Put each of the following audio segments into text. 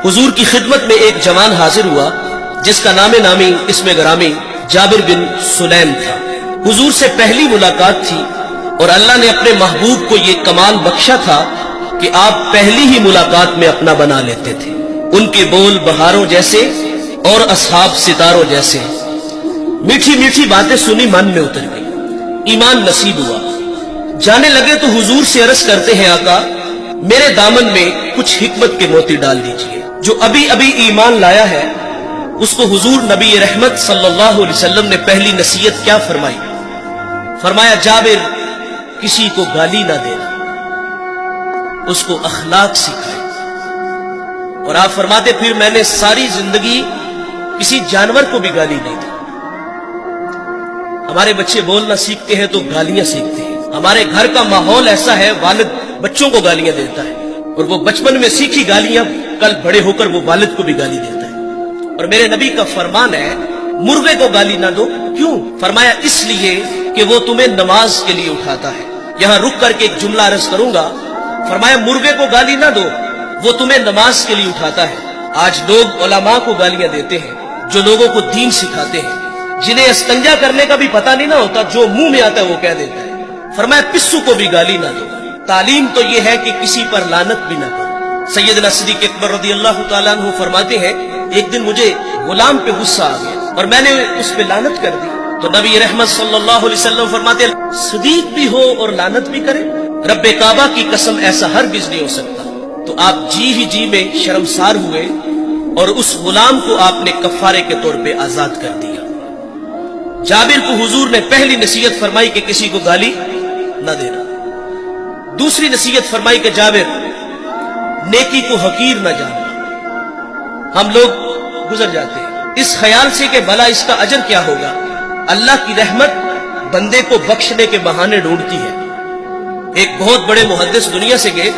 हुजूर की खिदमत में एक जवान हाजिर हुआ जिसका नामे नामी इसमें गरामी जाबिर बिन सुलैम था। हुजूर से पहली मुलाकात थी और अल्लाह ने अपने महबूब को ये कमाल बख्शा था कि आप पहली ही मुलाकात में अपना बना लेते थे। उनके बोल बहारों जैसे और असहाब सितारों जैसे। मीठी मीठी बातें सुनी मन में उतर गई, ईमान नसीब हुआ। जाने लगे तो हुजूर से अर्ज करते हैं आका मेरे दामन में कुछ हिकमत के मोती डाल दीजिए। जो अभी अभी ईमान लाया है उसको हुजूर नबी रहमत सल्लल्लाहु अलैहि वसल्लम ने पहली नसीहत क्या फरमाई? फरमाया जाबिर किसी को गाली ना देना, उसको अखलाक सिखाए। और आप फरमाते फिर मैंने सारी जिंदगी किसी जानवर को भी गाली नहीं दी। हमारे बच्चे बोलना सीखते हैं तो गालियां सीखते हैं। हमारे घर का माहौल ऐसा है वालिद बच्चों को गालियां देता है और वो बचपन में सीखी गालियां कल बड़े होकर वो वालिद को भी गाली देता है। और मेरे नबी का फरमान है मुर्गे को गाली ना दो। क्यों? फरमाया इसलिए कि वो तुम्हें नमाज के लिए उठाता है। यहां रुक करके एक जुमला अर्ज करूंगा। फरमाया मुर्गे को गाली ना दो, वो तुम्हें नमाज के लिए उठाता है। आज लोग उलमा को गालियां देते हैं जो लोगों को दीन सिखाते हैं, जिन्हें इस्तंजा करने का भी पता नहीं ना होता, जो मुंह में आता है वो कह देता है। फरमाया पिस्सू को भी गाली ना दो। तालीम तो ये है कि किसी पर लानत भी ना करो। सैयदना सिद्दीक़ अकबर रज़ियल्लाहु ताला अन्हु फरमाते हैं एक दिन मुझे गुलाम पे गुस्सा आ गया और मैंने उस पे लानत कर दी। तो नबी रहमत सल्लल्लाहु अलैहि वसल्लम फरमाते सिद्दीक भी हो और लानत भी करे, रब्बे काबा की कसम ऐसा हरगिज़ नहीं हो सकता। तो आप जी ही जी में शर्मसार हुए और उस गुलाम को आपने कफारे के तौर पे आजाद कर दिया। जाबिर को हुजूर ने पहली नसीहत फरमाई कि किसी को गाली न देना। दूसरी नसीहत फरमाई कि जाबिर नेकी को हकीर न जानना। हम लोग गुजर जाते हैं इस ख्याल से कि भला इसका अजर क्या होगा। अल्लाह की रहमत बंदे को बख्शने के बहाने ढूंढती है। एक बहुत बड़े मुहद्दिस दुनिया से गए,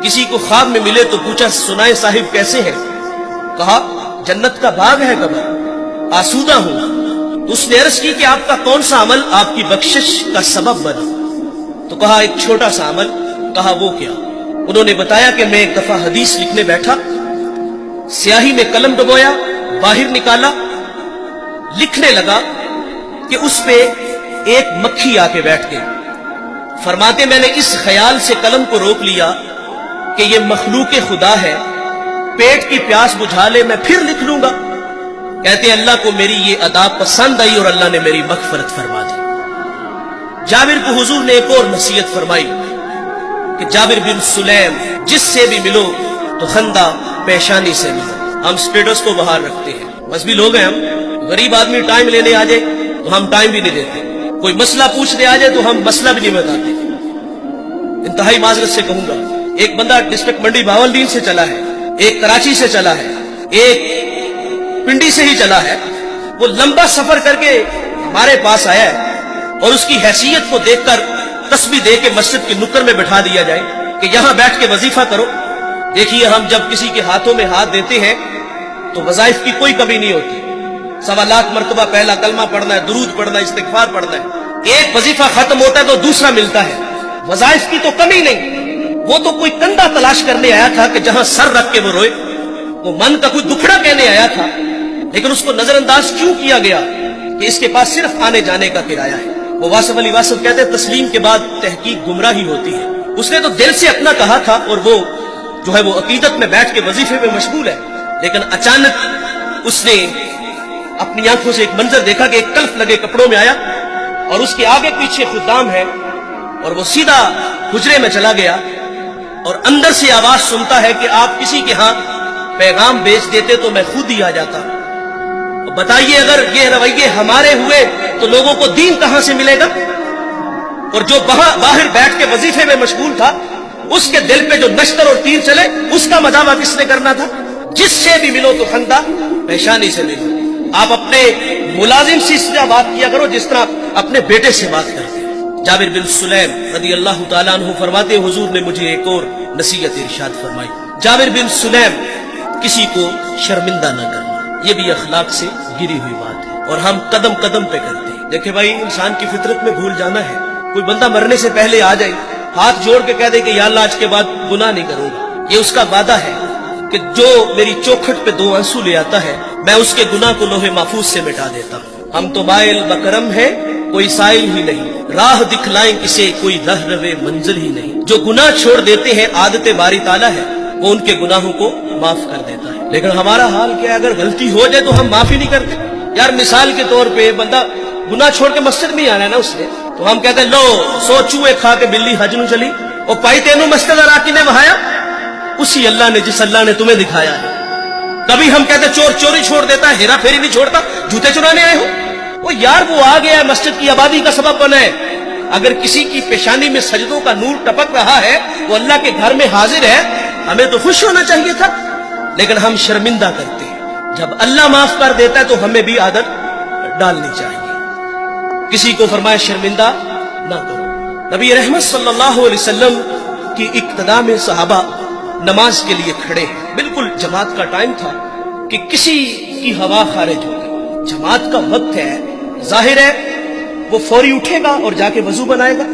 किसी को ख्वाब में मिले तो पूछा सुनाए साहिब कैसे हैं? कहा जन्नत का बाग है कबर, आसूदा हूं। तो उसने अर्ज की कि आपका कौन सा अमल आपकी बख्शिश का सबब बना? तो कहा एक छोटा सा अमल। कहा वो क्या? उन्होंने बताया कि मैं एक दफा हदीस लिखने बैठा, स्याही में कलम डुबोया, बाहर निकाला, लिखने लगा कि उस पे एक मक्खी आके बैठ गई। फरमाते मैंने इस ख्याल से कलम को रोक लिया कि ये मखलूक खुदा है, पेट की प्यास बुझा ले मैं फिर लिख लूंगा। कहते अल्लाह को मेरी ये अदा पसंद आई और अल्लाह ने मेरी मगफरत फरमा दी। जाबिर को हुजूर ने एक और नसीहत फरमाई कि जाबिर बिन सुलैम जिससे भी मिलो तो खंदा पेशानी से मिलो। हम स्टेटस को बाहर रखते हैं, मजहबी लोग हैं हम। गरीब आदमी टाइम लेने आ जाए तो हम टाइम भी नहीं देते, कोई मसला पूछने आ जाए तो हम मसला भी नहीं बताते। इंतहाई माजरत से कहूंगा, एक बंदा डिस्ट्रिक्ट मंडी भावलदीन से चला है, एक कराची से चला है, एक पिंडी से ही चला है। वो लंबा सफर करके हमारे पास आया है और उसकी हैसियत को देखकर तस्बीह दे के मस्जिद के नुक्कर में बैठा दिया जाए कि यहां बैठ के वजीफा करो। देखिए हम जब किसी के हाथों में हाथ देते हैं तो वज़ाइफ की कोई कमी नहीं होती। 1.25 लाख मरतबा पहला कलमा पढ़ना है, दुरूद पढ़ना है, इस्तिग़फ़ार पढ़ना है। एक वजीफा खत्म होता है तो दूसरा मिलता है। वज़ाइफ की तो कमी नहीं। वो तो कोई कंधा तलाश करने आया था कि जहां सर रख के वो रोए। वो मन का कोई दुखड़ा कहने आया था, लेकिन उसको नजरअंदाज क्यों किया गया कि इसके पास सिर्फ आने जाने का किराया है। वो वासिफ अली वासिफ कहते हैं तस्लीम के बाद तहकीक गुमराही होती है। उसने तो दिल से अपना कहा था और वो जो है वो अकीदत में बैठ के वजीफे में मशगूल है, लेकिन अचानक उसने अपनी आंखों से एक मंजर देखा कि एक कल्फ लगे कपड़ों में आया और उसके आगे पीछे खुदाम है और वो सीधा हुजरे में चला गया और अंदर से आवाज सुनता है कि आप किसी के यहां पैगाम भेज देते तो मैं खुद ही आ जाता। बताइए अगर ये रवैये हमारे हुए तो लोगों को दीन कहां से मिलेगा? और जो बाहर बैठ के वजीफे में मशगूल था उसके दिल पे जो नश्तर और तीर चले उसका मजावा किसने करना था? जिससे भी मिलो तो खंदा पेशानी से मिलो। आप अपने मुलाजिम से इस तरह बात किया करो जिस तरह अपने बेटे से बात करते हैं। जाबिर बिन सुलैम रज़ियल्लाहु ताला अन्हु फरमाते हुजूर ने मुझे एक और नसीहत इरशाद फरमाई। जाबिर बिन सुलैम किसी को शर्मिंदा न करना, ये भी अखलाक से गिरी हुई बात है और हम कदम कदम पे करते हैं। देखे भाई इंसान की फितरत में भूल जाना है। कोई बंदा मरने से पहले आ जाए हाथ जोड़ के कह दे कि या अल्लाह आज के बाद गुनाह नहीं करूंगा, ये उसका वादा है। کہ جو میری چوکھٹ پہ 2 آنسو لے آتا ہے میں اس کے گناہ کو لوح محفوظ سے مٹا دیتا ہوں. ہم تو مائل بکرم ہے کوئی سائل ہی نہیں, راہ دکھلائیں اسے کوئی رہ روے منزل ہی نہیں. جو گناہ چھوڑ دیتے ہیں عادت باری تعالیٰ ہے وہ ان کے گناہوں کو معاف کر دیتا ہے. لیکن ہمارا حال کیا ہے, اگر غلطی ہو جائے تو ہم معافی نہیں کرتے. یار مثال کے طور پہ بندہ گناہ چھوڑ کے مسجد میں آنا ہے نا اس نے, تو ہم کہتے ہیں لو 100 چوہے کھا کے بلی حج نو چلی اور پائی تینوں مسجد راکی نے بہایا, اسی اللہ نے جس اللہ نے تمہیں دکھایا ہے. کبھی ہم کہتے چور چوری چھوڑ دیتا ہے, ہیرا پھیری نہیں چھوڑتا, جوتے چرانے آئے ہو. وہ یار وہ آ گیا ہے مسجد کی آبادی کا سبب بنا ہے. اگر کسی کی پیشانی میں سجدوں کا نور ٹپک رہا ہے وہ اللہ کے گھر میں حاضر ہے, ہمیں تو خوش ہونا چاہیے تھا. لیکن ہم شرمندہ کرتے ہیں. جب اللہ معاف کر دیتا ہے تو ہمیں بھی عادت ڈالنی چاہیے. کسی کو فرمائے شرمندہ نہ کرو. نبی رحمت صلی اللہ علیہ وسلم کی اقتداء میں صحابہ نماز کے لیے کھڑے ہیں. بالکل جماعت کا ٹائم تھا کہ کسی کی ہوا خارج ہو گئی. جماعت کا وقت ہے, ظاہر ہے وہ فوری اٹھے گا اور جا کے وضو بنائے گا.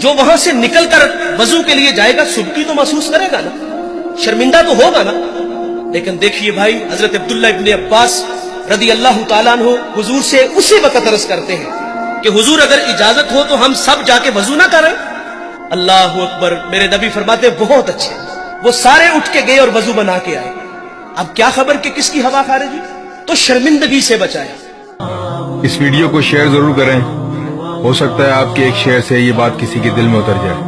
جو وہاں سے نکل کر وضو کے لیے جائے گا سبکی تو محسوس کرے گا نا, شرمندہ تو ہوگا نا. لیکن دیکھیے بھائی, حضرت عبداللہ ابن عباس رضی اللہ تعالیٰ عنہ حضور سے اسی وقت عرض کرتے ہیں کہ حضور اگر اجازت ہو تو ہم سب جا کے وضو نہ کریں. اللہ اکبر. میرے نبی فرماتے بہت اچھے. وہ سارے اٹھ کے گئے اور وضو بنا کے آئے. اب کیا خبر کہ کس کی ہوا خارج ہوئی, تو شرمندگی سے بچایا. اس ویڈیو کو شیئر ضرور کریں, ہو سکتا ہے آپ کے ایک شیئر سے یہ بات کسی کے دل میں اتر جائے.